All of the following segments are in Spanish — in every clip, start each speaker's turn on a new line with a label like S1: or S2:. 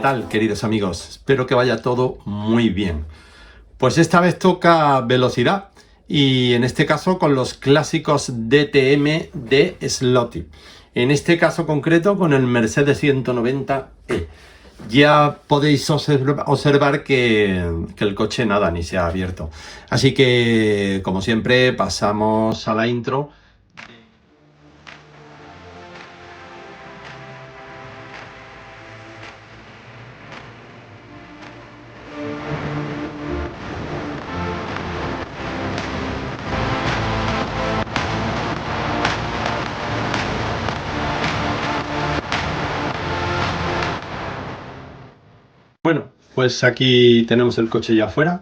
S1: tal, queridos amigos? Espero que vaya todo muy bien. Pues esta vez toca velocidad y en este caso con los clásicos DTM de Slotty. En este caso concreto con el Mercedes 190E. Ya podéis observar que el coche nada, ni se ha abierto. Así que, como siempre, pasamos a la intro. Bueno, pues aquí tenemos el coche ya afuera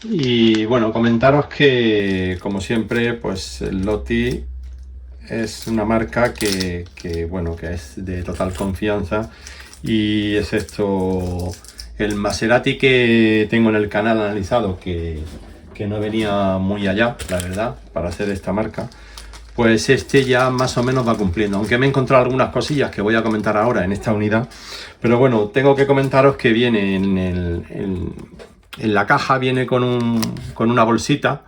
S1: y bueno, comentaros que como siempre pues el Lotti es una marca que es de total confianza y excepto el Maserati que tengo en el canal analizado que no venía muy allá, la verdad, para ser esta marca, pues este ya más o menos va cumpliendo, aunque me he encontrado algunas cosillas que voy a comentar ahora en esta unidad. Pero bueno, tengo que comentaros que viene en la caja, viene con una bolsita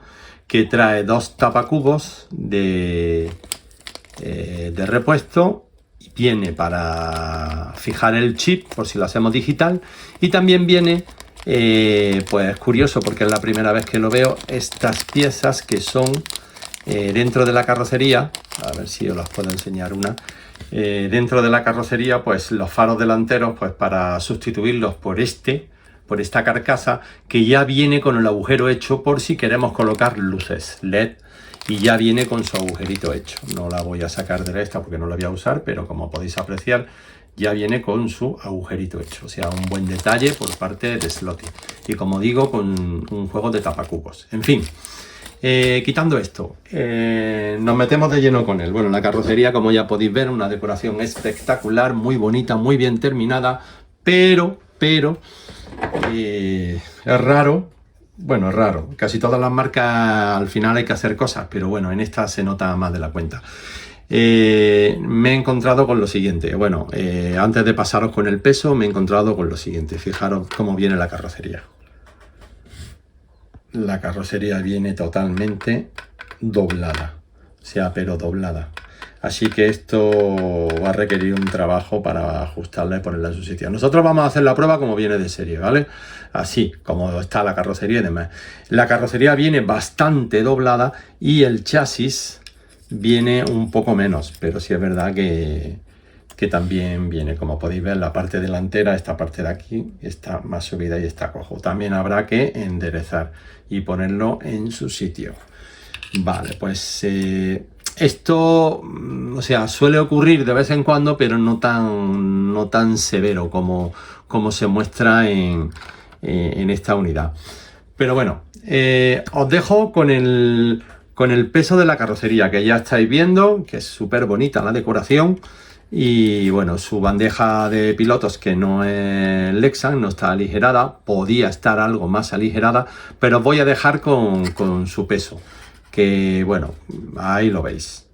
S1: que trae dos tapacubos de repuesto. Viene para fijar el chip por si lo hacemos digital y también viene, pues curioso porque es la primera vez que lo veo, estas piezas que son dentro de la carrocería. A ver si os las puedo enseñar una. Dentro de la carrocería, pues los faros delanteros, pues para sustituirlos por esta carcasa que ya viene con el agujero hecho por si queremos colocar luces LED, y ya viene con su agujerito hecho. No la voy a sacar de esta porque no la voy a usar, pero como podéis apreciar ya viene con su agujerito hecho, o sea, un buen detalle por parte de Slotty, y como digo, con un juego de tapacubos. En fin, quitando esto, nos metemos de lleno con él. Bueno, la carrocería, como ya podéis ver, una decoración espectacular, muy bonita, muy bien terminada, pero es raro. Bueno, es raro. Casi todas las marcas al final hay que hacer cosas, pero bueno, en esta se nota más de la cuenta. Me he encontrado con lo siguiente. Bueno, antes de pasaros con el peso, me he encontrado con lo siguiente. Fijaros cómo viene la carrocería. La carrocería viene totalmente doblada, o sea, pero doblada. Así que esto va a requerir un trabajo para ajustarla y ponerla en su sitio. Nosotros vamos a hacer la prueba como viene de serie, ¿vale? Así, como está la carrocería y demás. La carrocería viene bastante doblada y el chasis viene un poco menos, pero sí es verdad que también viene, como podéis ver, la parte delantera, esta parte de aquí, está más subida y está cojo. También habrá que enderezar y ponerlo en su sitio. Vale, pues esto, o sea, suele ocurrir de vez en cuando, pero no tan severo como se muestra en esta unidad. Pero bueno, os dejo con el peso de la carrocería, que ya estáis viendo, que es súper bonita la decoración. Y bueno, su bandeja de pilotos, que no es Lexan, no está aligerada, podía estar algo más aligerada, pero os voy a dejar con su peso, que bueno, ahí lo veis.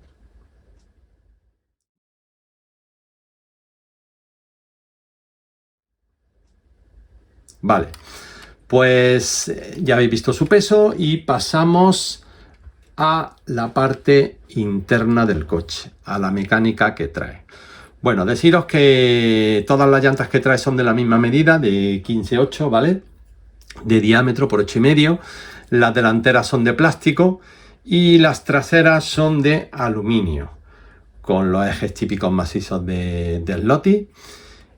S1: Vale, pues ya habéis visto su peso y pasamos a la parte interna del coche, a la mecánica que trae. Bueno, deciros que todas las llantas que trae son de la misma medida, de 15,8, ¿vale? De diámetro por 8,5. Las delanteras son de plástico y las traseras son de aluminio, con los ejes típicos macizos de Slotty,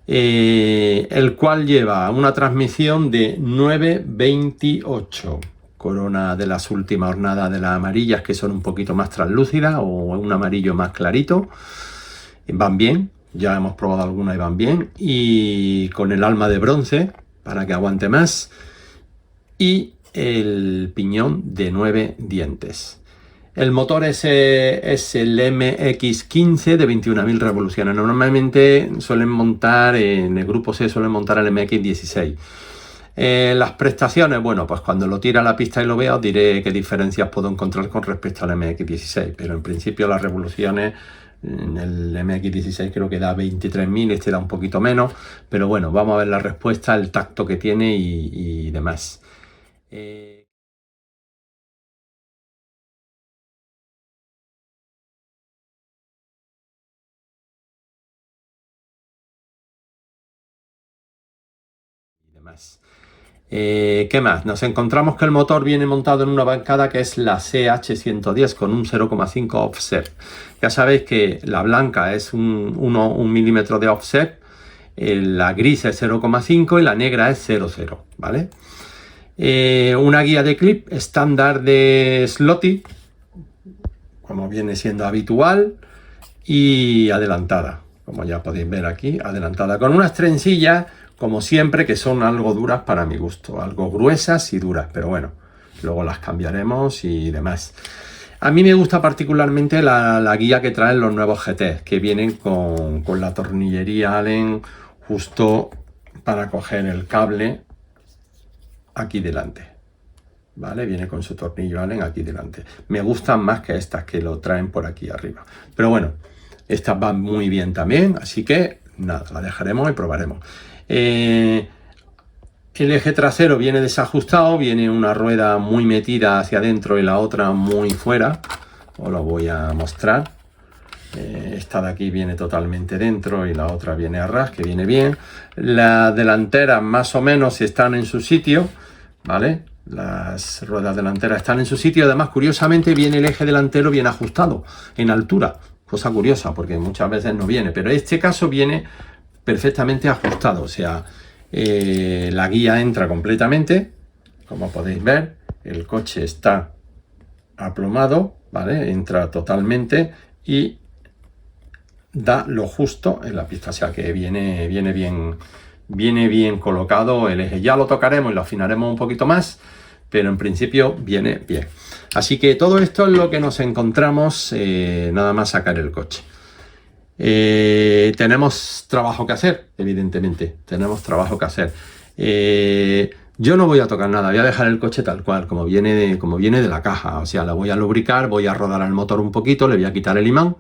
S1: el cual lleva una transmisión de 928, corona de las últimas hornadas de las amarillas, que son un poquito más translúcidas o un amarillo más clarito. Van bien, ya hemos probado algunas y van bien, y con el alma de bronce para que aguante más, y el piñón de 9 dientes. El motor es el MX-15 de 21.000 revoluciones. Normalmente suelen montar, en el grupo C suelen montar el MX-16. Las prestaciones, bueno, pues cuando lo tire a la pista y lo vea os diré qué diferencias puedo encontrar con respecto al MX-16, pero en principio las revoluciones En el MX16 creo que da 23.000, este da un poquito menos, pero bueno, vamos a ver la respuesta, el tacto que tiene y demás. ¿Qué más? Nos encontramos que el motor viene montado en una bancada que es la CH110 con un 0,5 offset. Ya sabéis que la blanca es un milímetro de offset, la gris es 0,5 y la negra es 0,0, ¿vale? Una guía de clip estándar de Slotty, como viene siendo habitual, y adelantada, como ya podéis ver aquí, adelantada, con unas trencillas, como siempre, que son algo duras para mi gusto, algo gruesas y duras, pero bueno, luego las cambiaremos y demás. A mí me gusta particularmente la guía que traen los nuevos GT, que vienen con la tornillería Allen justo para coger el cable aquí delante. ¿Vale? Viene con su tornillo Allen aquí delante. Me gustan más que estas que lo traen por aquí arriba. Pero bueno, estas van muy bien también, así que nada, la dejaremos y probaremos. El eje trasero viene desajustado, viene una rueda muy metida hacia adentro y la otra muy fuera. Os lo voy a mostrar. Esta de aquí viene totalmente dentro y la otra viene a ras, que viene bien. Las delanteras más o menos están en su sitio, ¿vale? Las ruedas delanteras están en su sitio. Además, curiosamente, viene el eje delantero bien ajustado en altura. Cosa curiosa, porque muchas veces no viene, pero en este caso viene perfectamente ajustado. O sea, la guía entra completamente, como podéis ver. El coche está aplomado, ¿vale? Entra totalmente y da lo justo en la pista. O sea, que viene bien colocado el eje. Ya lo tocaremos y lo afinaremos un poquito más, pero en principio viene bien. Así que todo esto es lo que nos encontramos nada más sacar el coche. Tenemos trabajo que hacer, evidentemente, tenemos trabajo que hacer. Yo no voy a tocar nada, voy a dejar el coche tal cual, como viene de la caja. O sea, la voy a lubricar, voy a rodar al motor un poquito, le voy a quitar el imán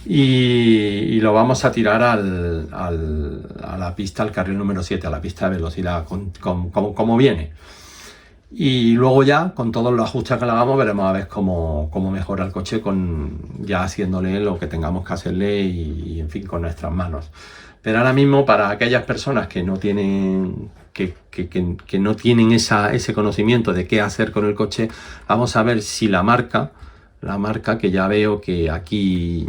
S1: y lo vamos a tirar a la pista, al carril número 7, a la pista de velocidad, como viene. Y luego ya, con todos los ajustes que le hagamos, veremos a ver cómo mejora el coche, ya haciéndole lo que tengamos que hacerle y en fin, con nuestras manos. Pero ahora mismo, para aquellas personas que no tienen, que no tienen ese conocimiento de qué hacer con el coche, vamos a ver si la marca, que ya veo que aquí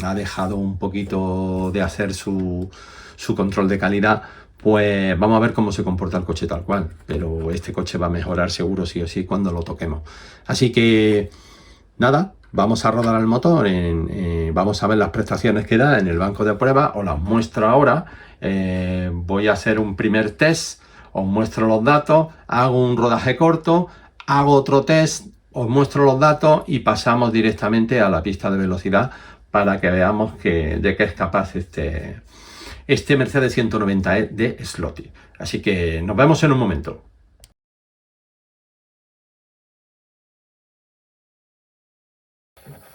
S1: ha dejado un poquito de hacer su control de calidad, pues vamos a ver cómo se comporta el coche tal cual. Pero este coche va a mejorar seguro sí o sí cuando lo toquemos. Así que nada, vamos a rodar al motor, vamos a ver las prestaciones que da en el banco de prueba. Os las muestro ahora. Voy a hacer un primer test, os muestro los datos, hago un rodaje corto, hago otro test, os muestro los datos y pasamos directamente a la pista de velocidad para que veamos de qué es capaz este Mercedes 190E de Slotty. Así que nos vemos en un momento.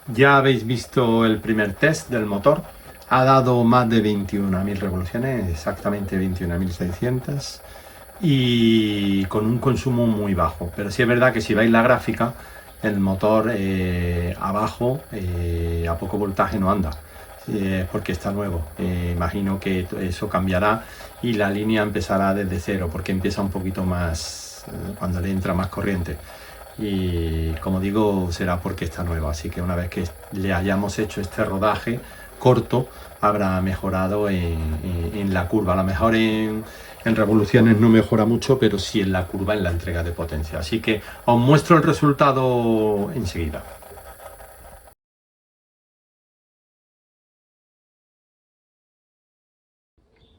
S1: Ya habéis visto el primer test del motor. Ha dado más de 21.000 revoluciones, exactamente 21.600, y con un consumo muy bajo. Pero sí es verdad que si veis la gráfica, el motor abajo a poco voltaje no anda. Porque está nuevo. Imagino que eso cambiará y la línea empezará desde cero, porque empieza un poquito más cuando le entra más corriente. Y como digo, será porque está nueva. Así que una vez que le hayamos hecho este rodaje corto, habrá mejorado en la curva. A lo mejor en revoluciones no mejora mucho, pero sí en la curva, en la entrega de potencia. Así que os muestro el resultado enseguida.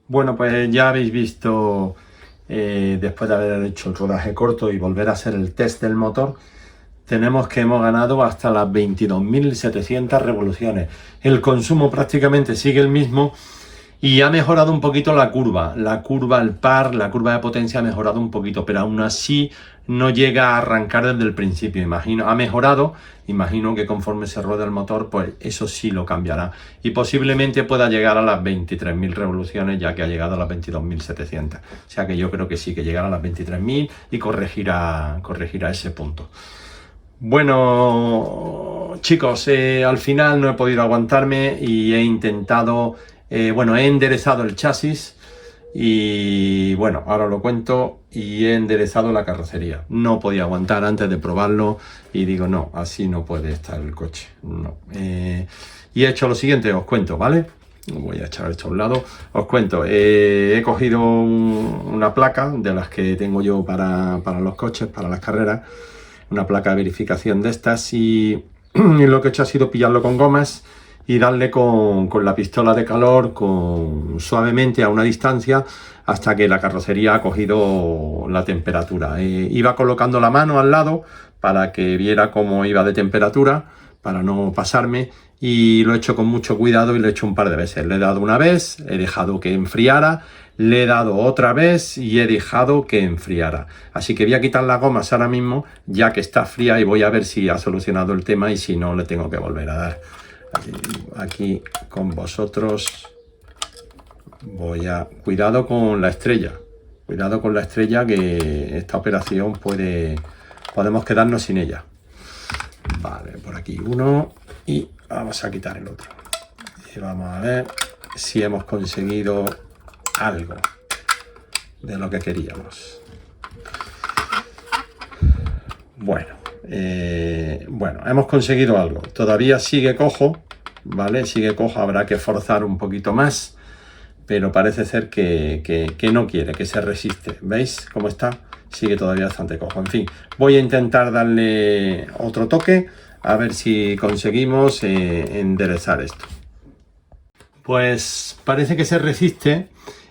S1: Bueno, pues ya habéis visto, después de haber hecho el rodaje corto y volver a hacer el test del motor, tenemos que hemos ganado hasta las 22.700 revoluciones. El consumo prácticamente sigue el mismo Y ha mejorado un poquito la curva, el par, la curva de potencia ha mejorado un poquito, pero aún así no llega a arrancar desde el principio. Imagino, ha mejorado, imagino que conforme se rueda el motor, pues eso sí lo cambiará. Y posiblemente pueda llegar a las 23.000 revoluciones, ya que ha llegado a las 22.700. O sea que yo creo que sí, que llegará a las 23.000 y corregirá ese punto. Bueno, chicos, al final no he podido aguantarme y he intentado, he enderezado el chasis y bueno, ahora lo cuento y he enderezado la carrocería. No podía aguantar antes de probarlo y digo, no, así no puede estar el coche. No. Y he hecho lo siguiente, os cuento, ¿vale? Voy a echar esto a un lado. Os cuento, he cogido una placa de las que tengo yo para los coches, para las carreras, una placa de verificación de estas y lo que he hecho ha sido pillarlo con gomas y darle con la pistola de calor suavemente a una distancia hasta que la carrocería ha cogido la temperatura. Iba colocando la mano al lado para que viera cómo iba de temperatura, para no pasarme, y lo he hecho con mucho cuidado y lo he hecho un par de veces. Le he dado una vez, he dejado que enfriara, le he dado otra vez y he dejado que enfriara. Así que voy a quitar las gomas ahora mismo, ya que está fría, y voy a ver si ha solucionado el tema y si no, le tengo que volver a dar. Aquí con vosotros cuidado con la estrella. Cuidado con la estrella, que esta operación podemos quedarnos sin ella. Vale, por aquí uno y vamos a quitar el otro. Y vamos a ver si hemos conseguido algo de lo que queríamos. Bueno, hemos conseguido algo. Todavía sigue cojo, ¿vale? Sigue cojo, habrá que forzar un poquito más, pero parece ser que no quiere, que se resiste. ¿Veis cómo está? Sigue todavía bastante cojo. En fin, voy a intentar darle otro toque, a ver si conseguimos enderezar esto. Pues parece que se resiste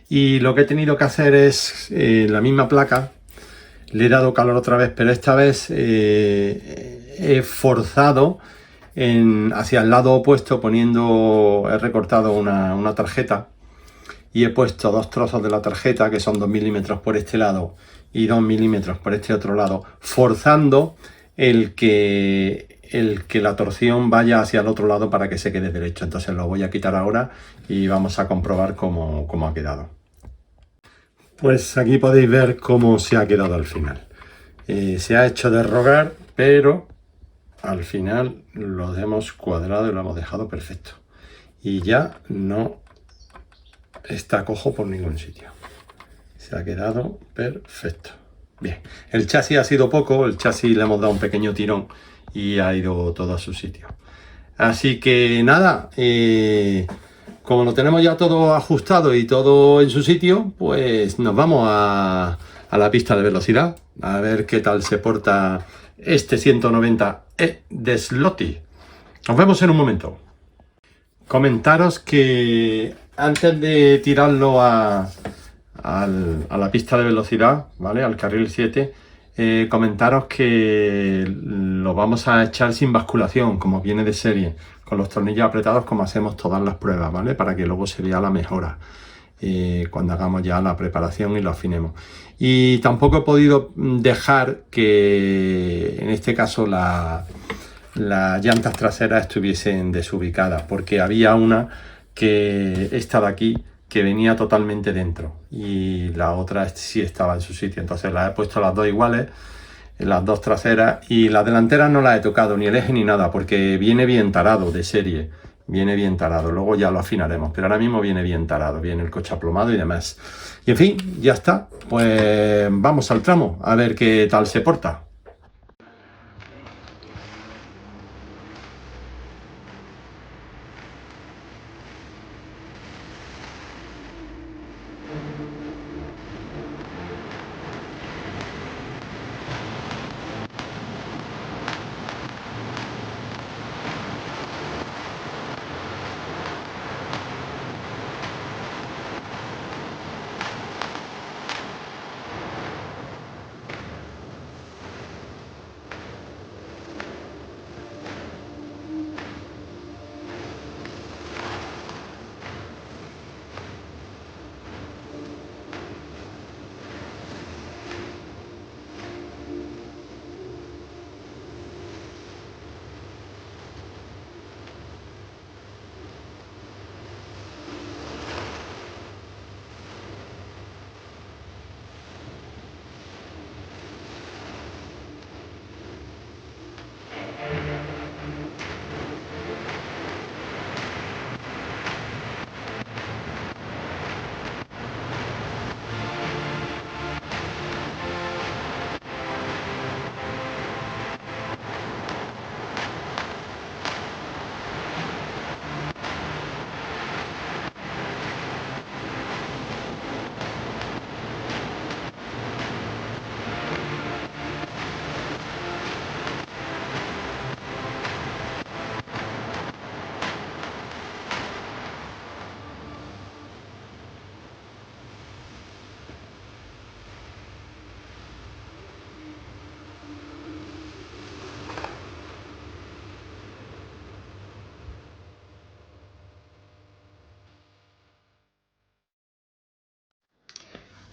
S1: y lo que he tenido que hacer es la misma placa. Le he dado calor otra vez, pero esta vez he forzado hacia el lado opuesto he recortado una tarjeta y he puesto dos trozos de la tarjeta, que son 2 milímetros por este lado y 2 milímetros por este otro lado, forzando el que la torsión vaya hacia el otro lado para que se quede derecho. Entonces lo voy a quitar ahora y vamos a comprobar cómo ha quedado. Pues aquí podéis ver cómo se ha quedado al final. Se ha hecho de rogar, pero al final lo hemos cuadrado y lo hemos dejado perfecto. Y ya no está cojo por ningún sitio. Se ha quedado perfecto. Bien, el chasis ha sido poco, el chasis le hemos dado un pequeño tirón y ha ido todo a su sitio. Así que nada, como lo tenemos ya todo ajustado y todo en su sitio, pues nos vamos a la pista de velocidad, a ver qué tal se porta este 190E de Slotty. Nos vemos en un momento. Comentaros que antes de tirarlo a la pista de velocidad, ¿vale? Al carril 7, comentaros que lo vamos a echar sin basculación, como viene de serie, con los tornillos apretados, como hacemos todas las pruebas, ¿vale? Para que luego se vea la mejora cuando hagamos ya la preparación y lo afinemos. Y tampoco he podido dejar que, en este caso, las llantas traseras estuviesen desubicadas, porque había una que esta de aquí que venía totalmente dentro y la otra sí estaba en su sitio. Entonces las he puesto las dos iguales, las dos traseras, y la delantera no la he tocado, ni el eje ni nada, porque viene bien tarado de serie, viene bien tarado. Luego ya lo afinaremos, pero ahora mismo viene bien tarado, viene el coche aplomado y demás. Y en fin, ya está. Pues vamos al tramo a ver qué tal se porta.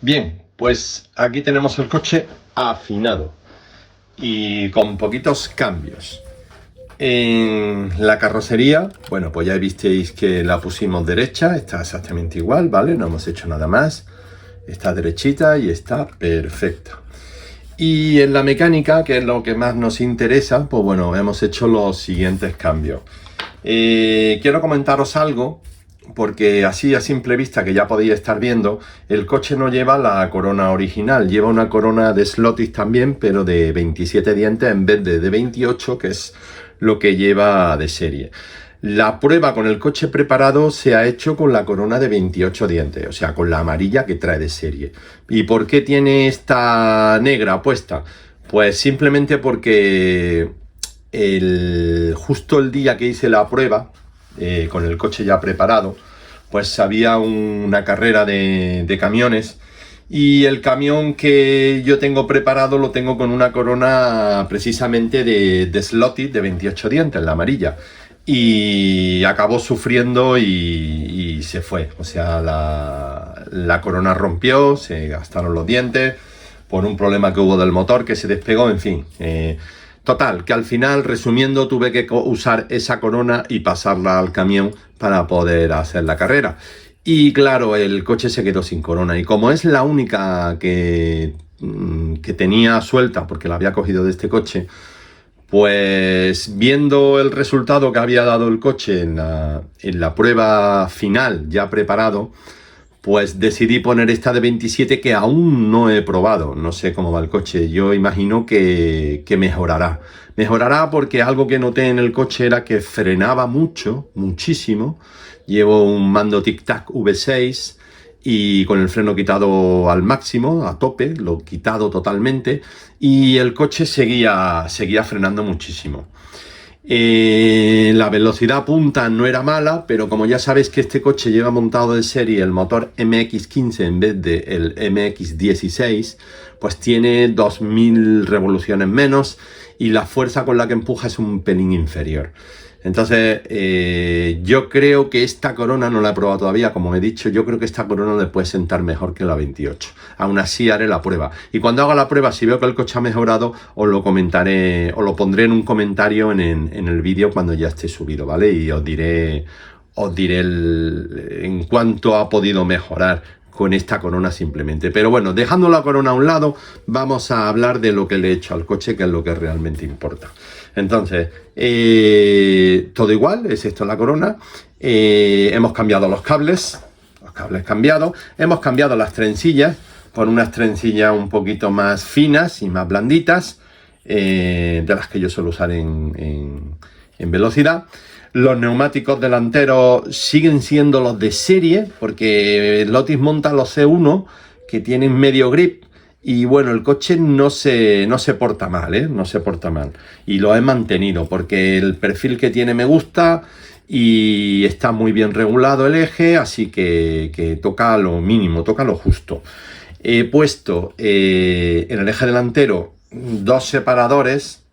S1: Bien, pues aquí tenemos el coche afinado y con poquitos cambios. En la carrocería, bueno, pues ya visteis que la pusimos derecha, está exactamente igual, ¿vale? No hemos hecho nada más. Está derechita y está perfecta. Y en la mecánica, que es lo que más nos interesa, pues bueno, hemos hecho los siguientes cambios. Quiero comentaros algo, porque así a simple vista, que ya podéis estar viendo, el coche no lleva la corona original, lleva una corona de Slotis también, pero de 27 dientes en vez de 28, que es lo que lleva de serie. La prueba con el coche preparado se ha hecho con la corona de 28 dientes, o sea, con la amarilla que trae de serie. ¿Y por qué tiene esta negra puesta? Pues simplemente porque justo el día que hice la prueba, con el coche ya preparado, pues había una carrera de camiones y el camión que yo tengo preparado lo tengo con una corona precisamente de Slotis de 28 dientes, la amarilla. Y acabó sufriendo y se fue. O sea, la corona rompió, se gastaron los dientes por un problema que hubo del motor que se despegó, en fin. Total, que al final, resumiendo, tuve que usar esa corona y pasarla al camión para poder hacer la carrera. Y claro, el coche se quedó sin corona. Y como es la única que tenía suelta, porque la había cogido de este coche, pues viendo el resultado que había dado el coche en la prueba final ya preparado, pues decidí poner esta de 27 que aún no he probado. No sé cómo va el coche. Yo imagino que mejorará. Mejorará porque algo que noté en el coche era que frenaba mucho, muchísimo. Llevo un mando Tic-Tac V6 y con el freno quitado al máximo, a tope, lo quitado totalmente, y el coche seguía frenando muchísimo. La velocidad punta no era mala, pero como ya sabéis que este coche lleva montado de serie el motor MX-15 en vez del MX-16, pues tiene 2000 revoluciones menos y la fuerza con la que empuja es un pelín inferior. Entonces, yo creo que esta corona, no la he probado todavía, como he dicho, yo creo que esta corona le puede sentar mejor que la 28. Aún así haré la prueba. Y cuando haga la prueba, si veo que el coche ha mejorado, os lo comentaré, os lo pondré en un comentario en el vídeo cuando ya esté subido, ¿vale? Y os diré en cuánto ha podido mejorar con esta corona simplemente. Pero bueno, dejando la corona a un lado, vamos a hablar de lo que le he hecho al coche, que es lo que realmente importa. Entonces, todo igual, excepto la corona. Hemos cambiado los cables cambiados. Hemos cambiado las trencillas por unas trencillas un poquito más finas y más blanditas, de las que yo suelo usar en velocidad. Los neumáticos delanteros siguen siendo los de serie, porque Lotus monta los C1, que tienen medio grip. Y bueno, el coche no se porta mal, ¿eh? No se porta mal. Y lo he mantenido porque el perfil que tiene me gusta y está muy bien regulado el eje, así que toca lo mínimo, toca lo justo. He puesto en el eje delantero dos separadores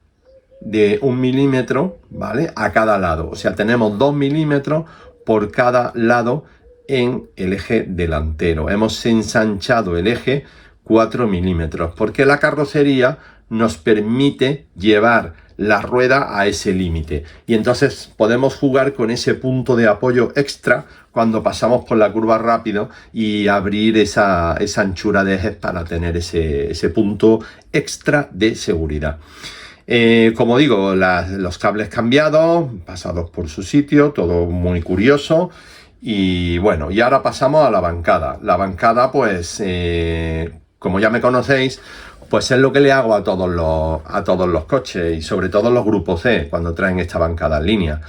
S1: de 1 milímetro, ¿vale? A cada lado. O sea, tenemos 2 milímetros por cada lado en el eje delantero. Hemos ensanchado el eje 4 milímetros, porque la carrocería nos permite llevar la rueda a ese límite y entonces podemos jugar con ese punto de apoyo extra cuando pasamos por la curva rápido y abrir esa anchura de ejes para tener ese punto extra de seguridad. Como digo, los cables cambiados, pasados por su sitio, todo muy curioso. Y bueno, y ahora pasamos a la bancada. La bancada, pues, como ya me conocéis, pues es lo que le hago a todos los coches y sobre todo los grupos C cuando traen esta bancada en línea.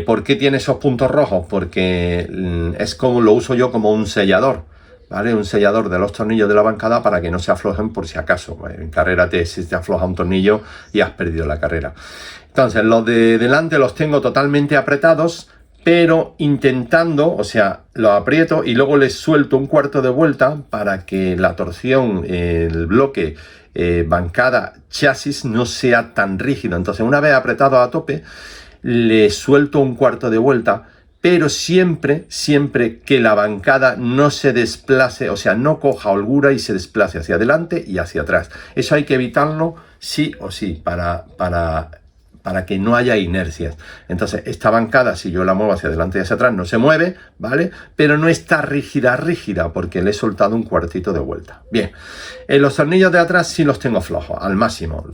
S1: ¿Por qué tiene esos puntos rojos? Porque es como lo uso yo como un sellador, ¿vale? Un sellador de los tornillos de la bancada para que no se aflojen por si acaso. En carrera si te afloja un tornillo y has perdido la carrera. Entonces los de delante los tengo totalmente apretados, pero intentando, o sea, lo aprieto y luego les suelto un cuarto de vuelta para que la torsión, el bloque bancada chasis no sea tan rígido. Entonces una vez apretado a tope, le suelto un cuarto de vuelta, pero siempre que la bancada no se desplace, o sea, no coja holgura y se desplace hacia adelante y hacia atrás. Eso hay que evitarlo sí o sí, para que no haya inercias. Entonces, esta bancada, si yo la muevo hacia adelante y hacia atrás, no se mueve, ¿vale? Pero no está rígida, porque le he soltado un cuartito de vuelta. Bien, los tornillos de atrás sí los tengo flojos, al máximo.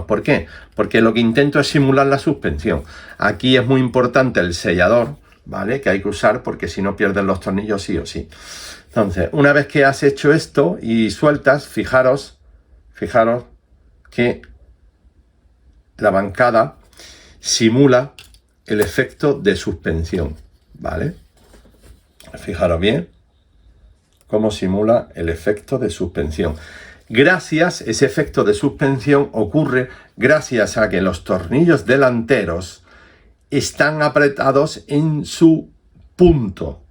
S1: ¿Por qué? Porque lo que intento es simular la suspensión. Aquí es muy importante el sellador, ¿vale? Que hay que usar porque si no pierden los tornillos sí o sí. Entonces, una vez que has hecho esto y sueltas, fijaros que la bancada simula el efecto de suspensión, ¿vale? Fijaros bien cómo simula el efecto de suspensión. Ese efecto de suspensión ocurre gracias a que los tornillos delanteros están apretados en su punto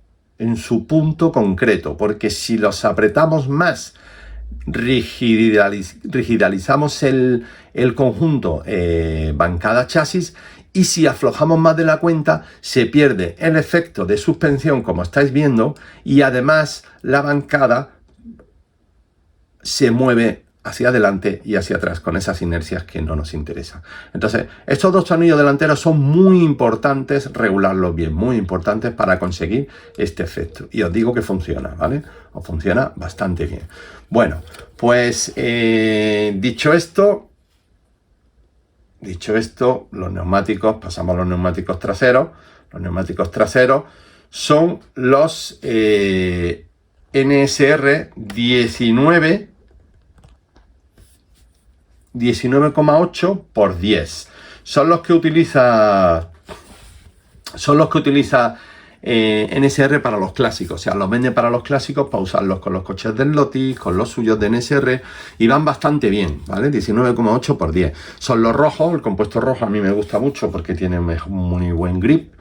S1: concreto, porque si los apretamos más, rigidalizamos el conjunto bancada chasis, y si aflojamos más de la cuenta se pierde el efecto de suspensión, como estáis viendo, y además la bancada se mueve hacia adelante y hacia atrás con esas inercias que no nos interesan. Entonces, estos dos tornillos delanteros son muy importantes regularlos bien, muy importantes para conseguir este efecto. Y os digo que funciona, ¿vale? Os funciona bastante bien. Bueno, pues dicho esto, los neumáticos, pasamos a los neumáticos traseros. Los neumáticos traseros son los NSR 19,8 por 10. Son los que utiliza NSR para los clásicos, o sea, los venden para los clásicos para usarlos con los coches del Lotus, con los suyos de NSR, y van bastante bien, ¿vale? 19,8 por 10. Son los rojos, el compuesto rojo a mí me gusta mucho porque tiene muy buen grip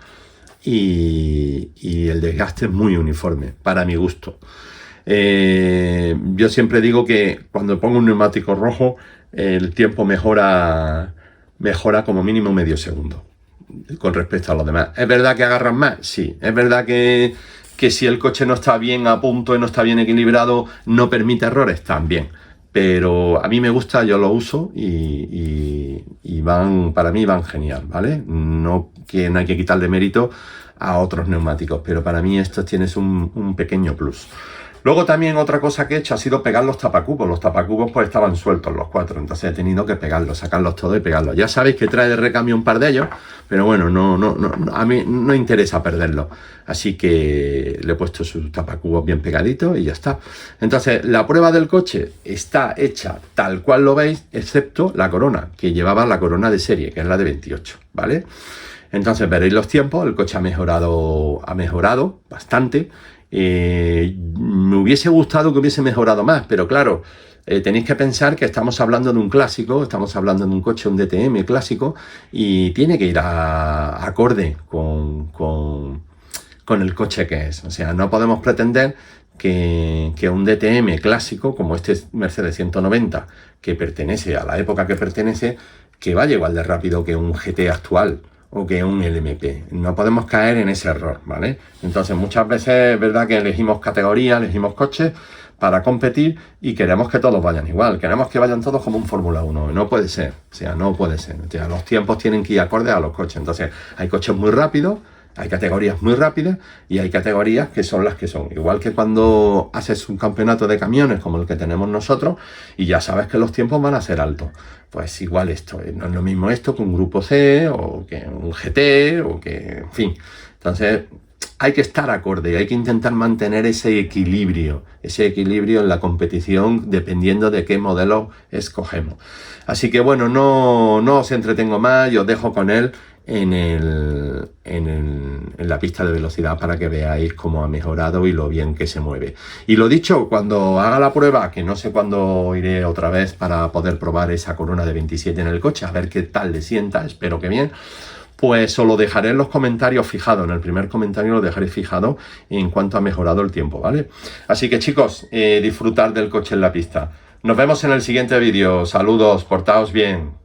S1: y el desgaste es muy uniforme, para mi gusto. Yo siempre digo que cuando pongo un neumático rojo, el tiempo mejora como mínimo medio segundo con respecto a los demás. ¿Es verdad que agarran más? Sí. ¿Es verdad que si el coche no está bien a punto y no está bien equilibrado, no permite errores? También. Pero a mí me gusta, yo lo uso y para mí van genial, ¿vale? No hay que quitarle mérito a otros neumáticos, pero para mí estos tienes un pequeño plus. Luego también otra cosa que he hecho ha sido pegar los tapacubos. Los tapacubos pues estaban sueltos los cuatro, entonces he tenido que pegarlos, sacarlos todos y pegarlos. Ya sabéis que trae de recambio un par de ellos, pero bueno, a mí no interesa perderlos. Así que le he puesto sus tapacubos bien pegaditos y ya está. Entonces la prueba del coche está hecha tal cual lo veis, excepto la corona, que llevaba la corona de serie, que es la de 28, ¿vale? Entonces veréis los tiempos, el coche ha mejorado bastante. Me hubiese gustado que hubiese mejorado más, pero claro, tenéis que pensar que estamos hablando de un clásico, estamos hablando de un coche, un DTM clásico, y tiene que ir acorde con el coche que es. O sea, no podemos pretender que un DTM clásico, como este Mercedes 190, que pertenece a la época que pertenece, que vaya igual de rápido que un GT actual o que un LMP. No podemos caer en ese error, ¿vale? Entonces muchas veces es verdad que elegimos categorías, elegimos coches para competir y queremos que todos vayan igual, queremos que vayan todos como un Fórmula 1, no puede ser, o sea, no puede ser. O sea, los tiempos tienen que ir acordes a los coches. Entonces hay coches muy rápidos, hay categorías muy rápidas y hay categorías que son las que son. Igual que cuando haces un campeonato de camiones como el que tenemos nosotros y ya sabes que los tiempos van a ser altos. Pues igual esto, no es lo mismo esto que un grupo C o que un GT o que, en fin. Entonces hay que estar acorde y hay que intentar mantener ese equilibrio en la competición dependiendo de qué modelo escogemos. Así que bueno, no os entretengo más y os dejo con él en la pista de velocidad para que veáis cómo ha mejorado y lo bien que se mueve. Y lo dicho, cuando haga la prueba, que no sé cuándo iré otra vez para poder probar esa Corona de 27 en el coche, a ver qué tal le sienta, espero que bien, pues os lo dejaré en los comentarios fijado, en el primer comentario lo dejaré fijado en cuanto ha mejorado el tiempo, ¿vale? Así que chicos, disfrutar del coche en la pista. Nos vemos en el siguiente vídeo. Saludos, portaos bien.